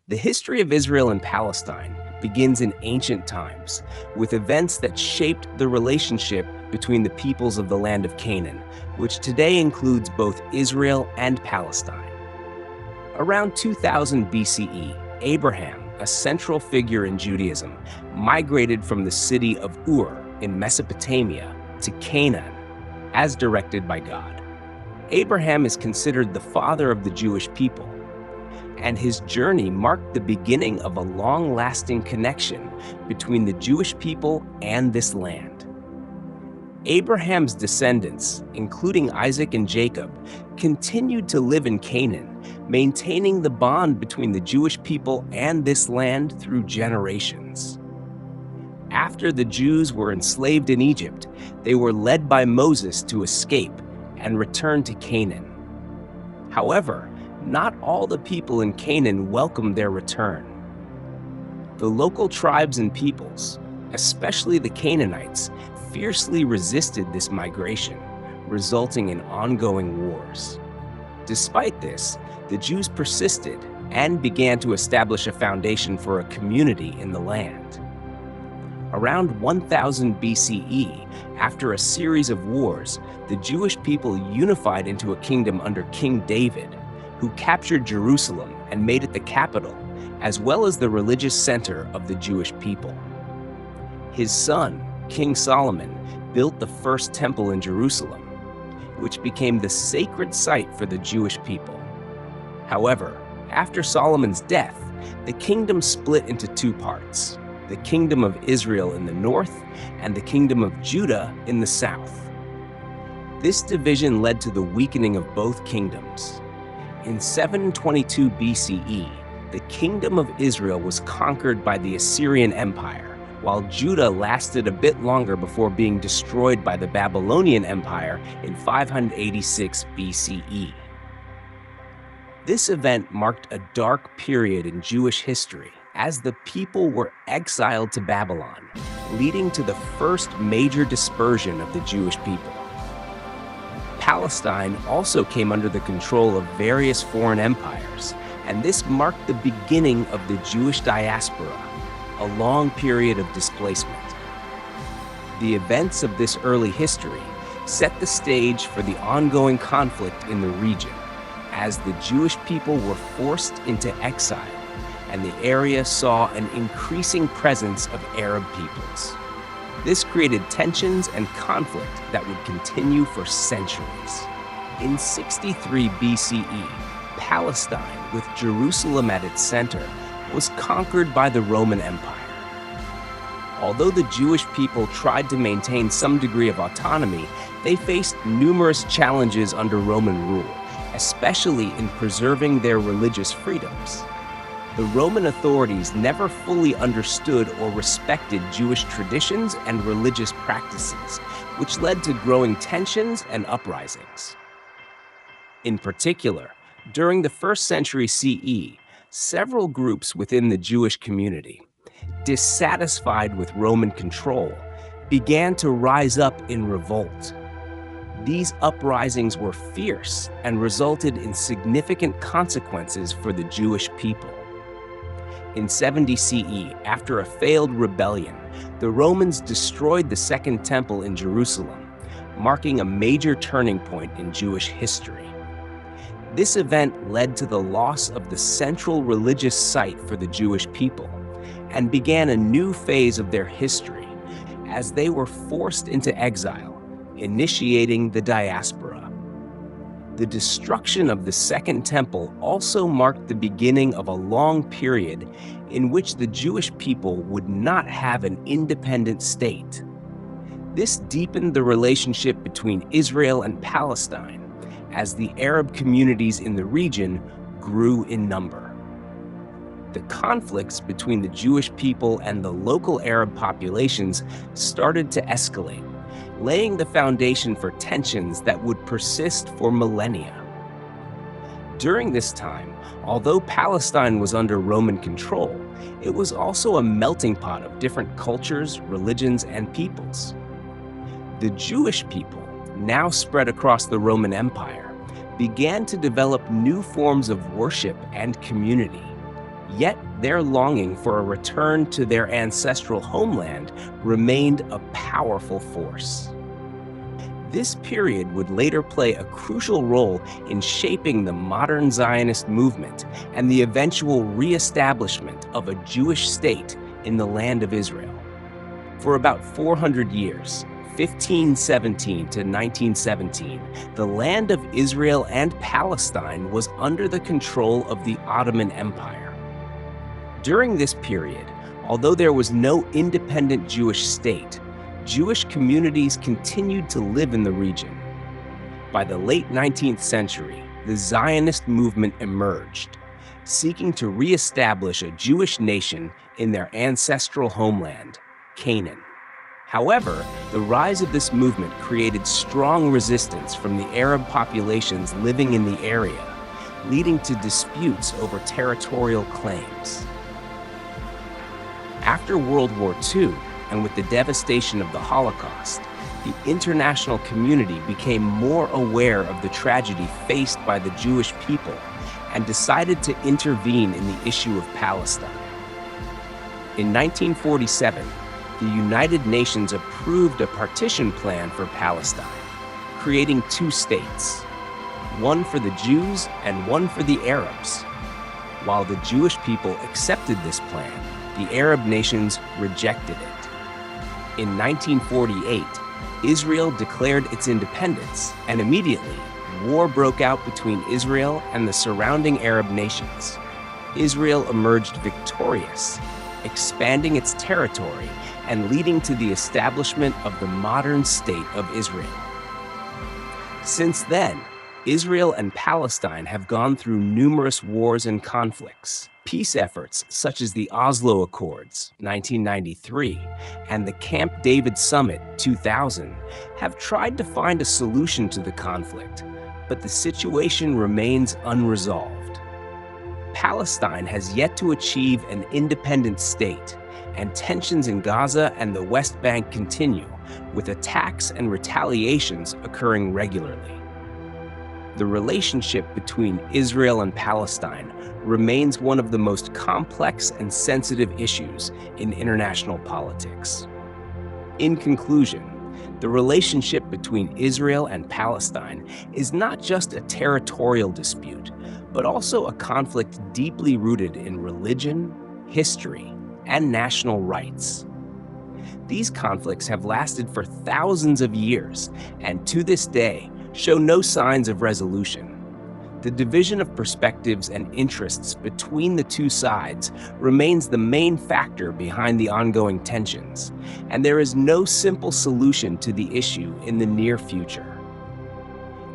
The history of Israel and Palestine begins in ancient times, with events that shaped the relationship between the peoples of the land of Canaan, which today includes both Israel and Palestine. Around 2000 BCE, Abraham, a central figure in Judaism, migrated from the city of Ur in Mesopotamia to Canaan, as directed by God. Abraham is considered the father of the Jewish people, and his journey marked the beginning of a long-lasting connection between the Jewish people and this land. Abraham's descendants, including Isaac and Jacob, continued to live in Canaan, maintaining the bond between the Jewish people and this land through generations. After the Jews were enslaved in Egypt, they were led by Moses to escape and return to Canaan. However, not all the people in Canaan welcomed their return. The local tribes and peoples, especially the Canaanites, fiercely resisted this migration, resulting in ongoing wars. Despite this, the Jews persisted and began to establish a foundation for a community in the land. Around 1000 BCE, after a series of wars, the Jewish people unified into a kingdom under King David, who captured Jerusalem and made it the capital, as well as the religious center of the Jewish people. His son, King Solomon, built the first temple in Jerusalem, which became the sacred site for the Jewish people. However, after Solomon's death, the kingdom split into two parts: the kingdom of Israel in the north and the kingdom of Judah in the south. This division led to the weakening of both kingdoms. In 722 BCE, the kingdom of Israel was conquered by the Assyrian Empire, while Judah lasted a bit longer before being destroyed by the Babylonian Empire in 586 BCE. This event marked a dark period in Jewish history, as the people were exiled to Babylon, leading to the first major dispersion of the Jewish people. Palestine also came under the control of various foreign empires, and this marked the beginning of the Jewish diaspora, a long period of displacement. The events of this early history set the stage for the ongoing conflict in the region, as the Jewish people were forced into exile, and the area saw an increasing presence of Arab peoples. This created tensions and conflict that would continue for centuries. In 63 BCE, Palestine, with Jerusalem at its center, was conquered by the Roman Empire. Although the Jewish people tried to maintain some degree of autonomy, they faced numerous challenges under Roman rule, especially in preserving their religious freedoms. The Roman authorities never fully understood or respected Jewish traditions and religious practices, which led to growing tensions and uprisings. In particular, during the 1st century CE, several groups within the Jewish community, dissatisfied with Roman control, began to rise up in revolt. These uprisings were fierce and resulted in significant consequences for the Jewish people. In 70 CE, after a failed rebellion, the Romans destroyed the Second Temple in Jerusalem, marking a major turning point in Jewish history. This event led to the loss of the central religious site for the Jewish people and began a new phase of their history as they were forced into exile, initiating the diaspora. The destruction of the Second Temple also marked the beginning of a long period in which the Jewish people would not have an independent state. This deepened the relationship between Israel and Palestine as the Arab communities in the region grew in number. The conflicts between the Jewish people and the local Arab populations started to escalate, laying the foundation for tensions that would persist for millennia. During this time, although Palestine was under Roman control, it was also a melting pot of different cultures, religions, and peoples. The Jewish people, now spread across the Roman Empire, began to develop new forms of worship and community, Yet their longing for a return to their ancestral homeland remained a powerful force. This period would later play a crucial role in shaping the modern Zionist movement and the eventual reestablishment of a Jewish state in the land of Israel. For about 400 years, 1517 to 1917, the land of Israel and Palestine was under the control of the Ottoman Empire. During this period, although there was no independent Jewish state, Jewish communities continued to live in the region. By the late 19th century, the Zionist movement emerged, seeking to reestablish a Jewish nation in their ancestral homeland, Canaan. However, the rise of this movement created strong resistance from the Arab populations living in the area, leading to disputes over territorial claims. After World War II, and with the devastation of the Holocaust, the international community became more aware of the tragedy faced by the Jewish people and decided to intervene in the issue of Palestine. In 1947, the United Nations approved a partition plan for Palestine, creating two states, one for the Jews and one for the Arabs. While the Jewish people accepted this plan, the Arab nations rejected it. In 1948, Israel declared its independence, and immediately, war broke out between Israel and the surrounding Arab nations. Israel emerged victorious, expanding its territory and leading to the establishment of the modern state of Israel. Since then, Israel and Palestine have gone through numerous wars and conflicts. Peace efforts such as the Oslo Accords, 1993, and the Camp David Summit, 2000, have tried to find a solution to the conflict, but the situation remains unresolved. Palestine has yet to achieve an independent state, and tensions in Gaza and the West Bank continue, with attacks and retaliations occurring regularly. The relationship between Israel and Palestine remains one of the most complex and sensitive issues in international politics. In conclusion, the relationship between Israel and Palestine is not just a territorial dispute, but also a conflict deeply rooted in religion, history, and national rights. These conflicts have lasted for thousands of years, and to this day, show no signs of resolution. The division of perspectives and interests between the two sides remains the main factor behind the ongoing tensions, and there is no simple solution to the issue in the near future.